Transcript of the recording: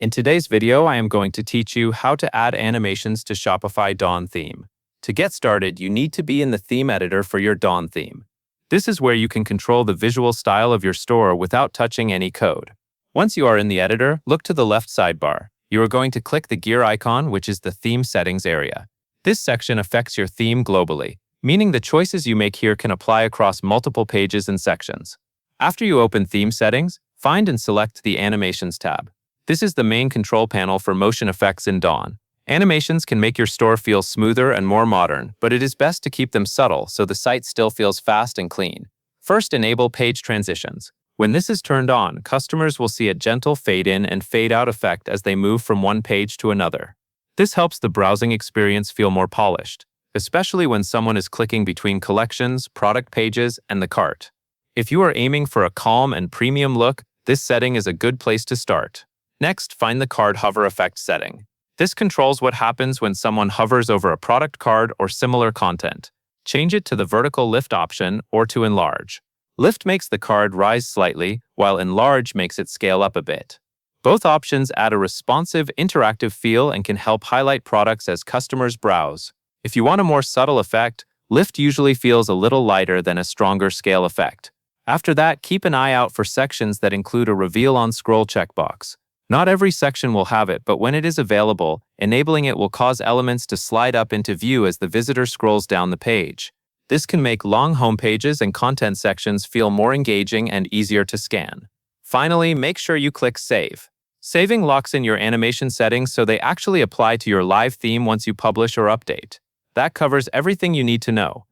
In today's video, I am going to teach you how to add animations to Shopify Dawn theme. To get started, you need to be in the theme editor for your Dawn theme. This is where you can control the visual style of your store without touching any code. Once you are in the editor, look to the left sidebar. You are going to click the gear icon, which is the theme settings area. This section affects your theme globally, meaning the choices you make here can apply across multiple pages and sections. After you open Theme Settings, find and select the Animations tab. This is the main control panel for motion effects in Dawn. Animations can make your store feel smoother and more modern, but it is best to keep them subtle so the site still feels fast and clean. First, enable Page Transitions. When this is turned on, customers will see a gentle fade-in and fade-out effect as they move from one page to another. This helps the browsing experience feel more polished, especially when someone is clicking between collections, product pages, and the cart. If you are aiming for a calm and premium look, this setting is a good place to start. Next, find the card hover effect setting. This controls what happens when someone hovers over a product card or similar content. Change it to the vertical lift option or to enlarge. Lift makes the card rise slightly, while enlarge makes it scale up a bit. Both options add a responsive, interactive feel and can help highlight products as customers browse. If you want a more subtle effect, lift usually feels a little lighter than a stronger scale effect. After that, keep an eye out for sections that include a reveal on scroll checkbox. Not every section will have it, but when it is available, enabling it will cause elements to slide up into view as the visitor scrolls down the page. This can make long home pages and content sections feel more engaging and easier to scan. Finally, make sure you click Save. Saving locks in your animation settings so they actually apply to your live theme once you publish or update. That covers everything you need to know.